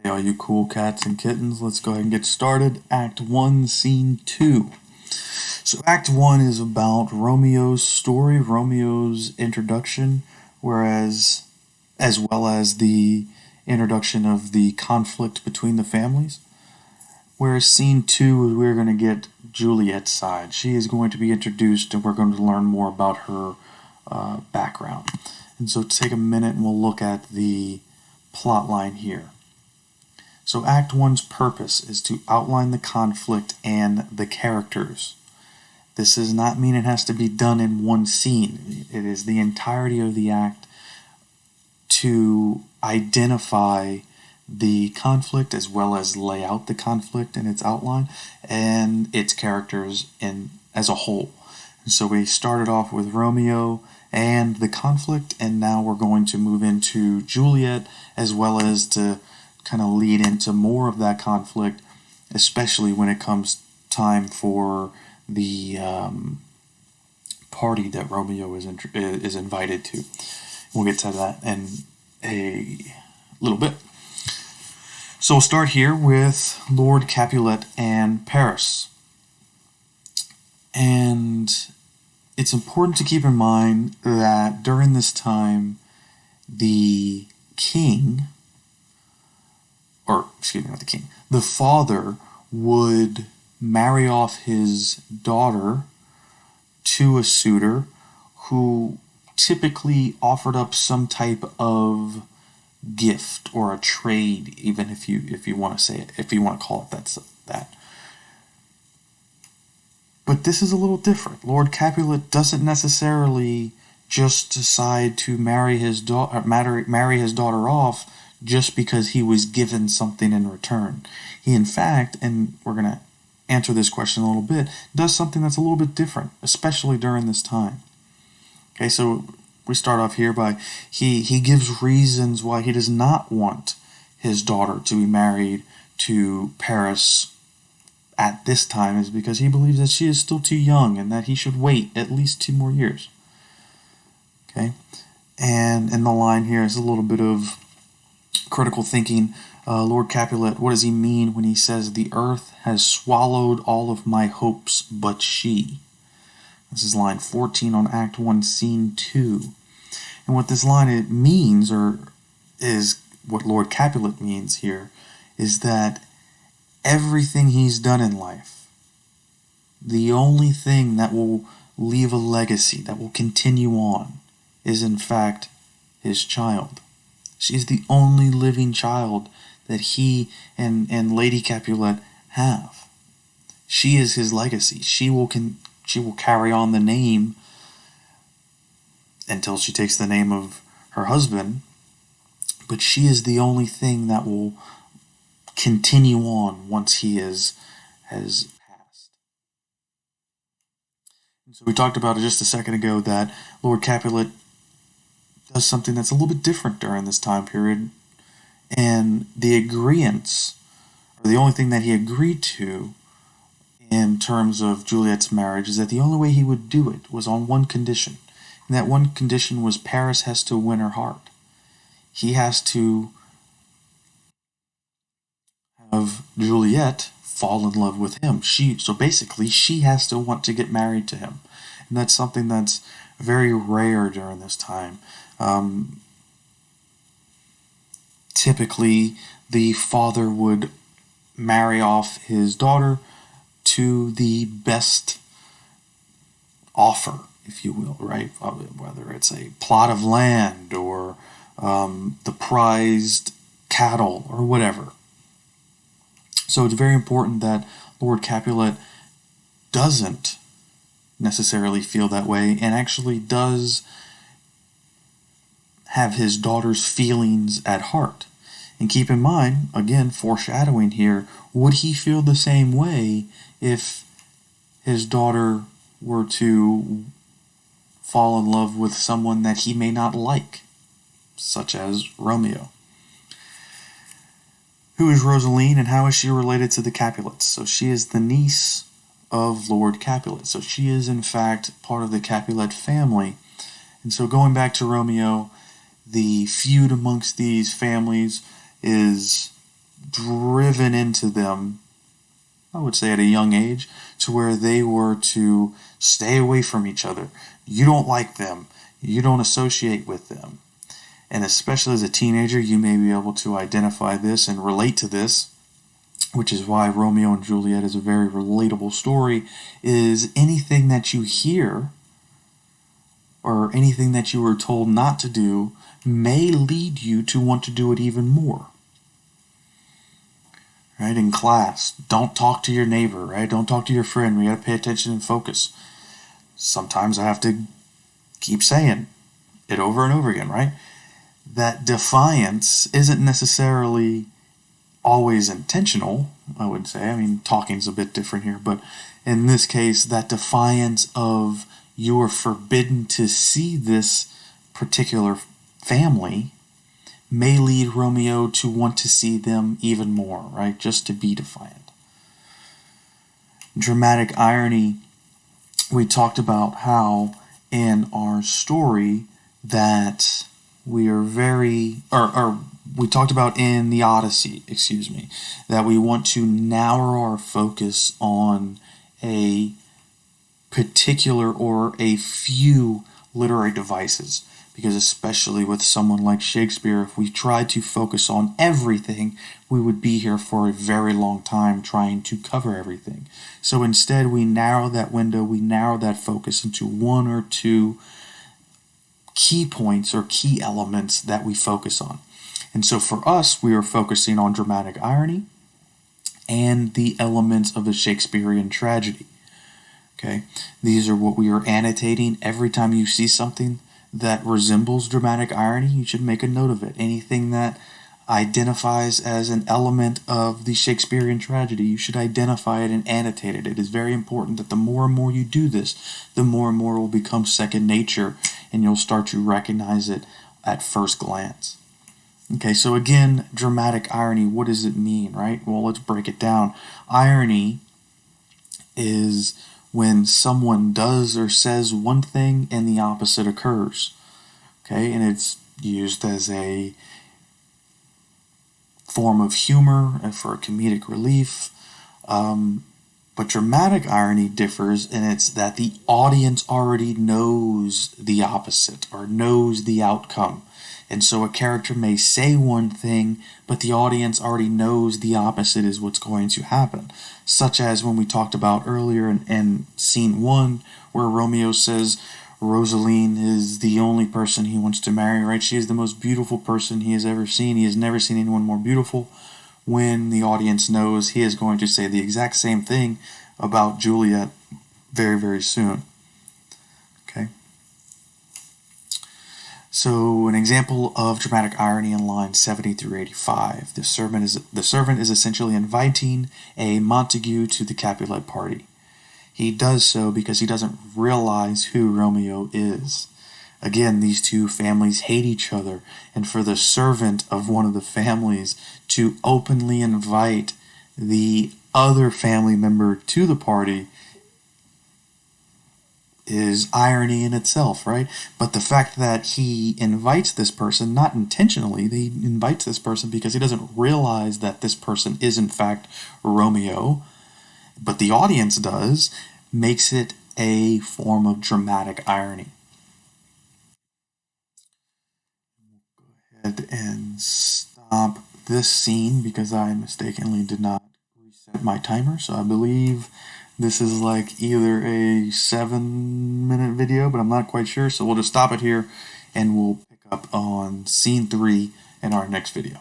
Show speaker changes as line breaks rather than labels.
Hey, all you cool cats and kittens, let's go ahead and get started. Act 1, Scene 2. So, Act 1 is about Romeo's story, Romeo's introduction, whereas, as well as the introduction of the conflict between the families. Whereas Scene 2, we're going to get Juliet's side. She is going to be introduced, and we're going to learn more about her background. And so, take a minute and we'll look at the plot line here. So Act 1's purpose is to outline the conflict and the characters. This does not mean it has to be done in one scene. It is the entirety of the act to identify the conflict as well as lay out the conflict in its outline and its characters as a whole. And so we started off with Romeo and the conflict, and now we're going to move into Juliet as well as to kind of lead into more of that conflict, especially when it comes time for the party that Romeo is invited to. We'll get to that in a little bit. So we'll start here with Lord Capulet and Paris. And it's important to keep in mind that during this time, the king, the father would marry off his daughter to a suitor who typically offered up some type of gift or a trade, even if you want to say it, if you want to call it that. But this is a little different. Lord Capulet doesn't necessarily just decide to marry his daughter off just because he was given something in return. He, in fact, and we're going to answer this question a little bit, does something that's a little bit different, especially during this time. Okay, so we start off here by he gives reasons why he does not want his daughter to be married to Paris at this time, is because he believes that she is still too young and that he should wait at least 2 more years. Okay, and in the line here is a little bit of critical thinking. Lord Capulet, what does he mean when he says, "The earth has swallowed all of my hopes but she"? This is line 14 on Act 1, Scene 2. And what this line it means, or is what Lord Capulet means here, is that everything he's done in life, the only thing that will leave a legacy, that will continue on, is in fact his child. She is the only living child that he and Lady Capulet have. She is his legacy. She will carry on the name until she takes the name of her husband, but she is the only thing that will continue on once he has passed. And so we talked about it just a second ago that Lord Capulet does something that's a little bit different during this time period, and the agreeance, or the only thing that he agreed to in terms of Juliet's marriage, is that the only way he would do it was on one condition, and that one condition was Paris has to win her heart. He has to have Juliet fall in love with him. So basically, she has to want to get married to him, and that's something that's very rare during this time. Typically, the father would marry off his daughter to the best offer, if you will, right? Whether it's a plot of land or the prized cattle or whatever. So it's very important that Lord Capulet doesn't necessarily feel that way and actually does have his daughter's feelings at heart. And keep in mind, again, foreshadowing here, would he feel the same way if his daughter were to fall in love with someone that he may not like, such as Romeo? Who is Rosaline and how is she related to the Capulets? So she is the niece of Lord Capulet. So she is in fact part of the Capulet family. And so going back to Romeo, the feud amongst these families is driven into them, I would say at a young age, to where they were to stay away from each other. You don't like them. You don't associate with them. And especially as a teenager, you may be able to identify this and relate to this, which is why Romeo and Juliet is a very relatable story, is anything that you hear or anything that you were told not to do may lead you to want to do it even more. Right? In class, don't talk to your neighbor, right? Don't talk to your friend. We got to pay attention and focus. Sometimes I have to keep saying it over and over again, right? That defiance isn't necessarily always intentional, I would say. I mean, talking's a bit different here, but in this case, that defiance of you are forbidden to see this particular family may lead Romeo to want to see them even more, right? Just to be defiant. Dramatic irony, we talked about how in our story that we are very, or we talked about in the Odyssey, that we want to narrow our focus on a particular or a few literary devices. Because especially with someone like Shakespeare, if we tried to focus on everything, we would be here for a very long time trying to cover everything. So instead, we narrow that window, we narrow that focus into one or two key points or key elements that we focus on. And so for us, we are focusing on dramatic irony and the elements of the Shakespearean tragedy. Okay, these are what we are annotating. Every time you see something that resembles dramatic irony, you should make a note of it. Anything that identifies as an element of the Shakespearean tragedy, you should identify it and annotate it. It is very important that the more and more you do this, the more and more it will become second nature, and you'll start to recognize it at first glance. Okay, so again, dramatic irony, what does it mean, right? Well, let's break it down. Irony is when someone does or says one thing and the opposite occurs. Okay, and it's used as a form of humor and for comedic relief. But dramatic irony differs, and it's that the audience already knows the opposite or knows the outcome. And so a character may say one thing, but the audience already knows the opposite is what's going to happen. Such as when we talked about earlier in scene 1, where Romeo says Rosaline is the only person he wants to marry, right? She is the most beautiful person he has ever seen. He has never seen anyone more beautiful. When the audience knows he is going to say the exact same thing about Juliet very, very soon. Okay? So, an example of dramatic irony in lines 70 through 85. The servant is essentially inviting a Montague to the Capulet party. He does so because he doesn't realize who Romeo is. Again, these two families hate each other, and for the servant of one of the families to openly invite the other family member to the party is irony in itself, right? But the fact that he invites this person, not intentionally, he invites this person because he doesn't realize that this person is in fact Romeo, but the audience does, makes it a form of dramatic irony. We'll go ahead and stop this scene because I mistakenly did not reset my timer, so I believe this is like either a 7-minute video, but I'm not quite sure. So we'll just stop it here and we'll pick up on scene 3 in our next video.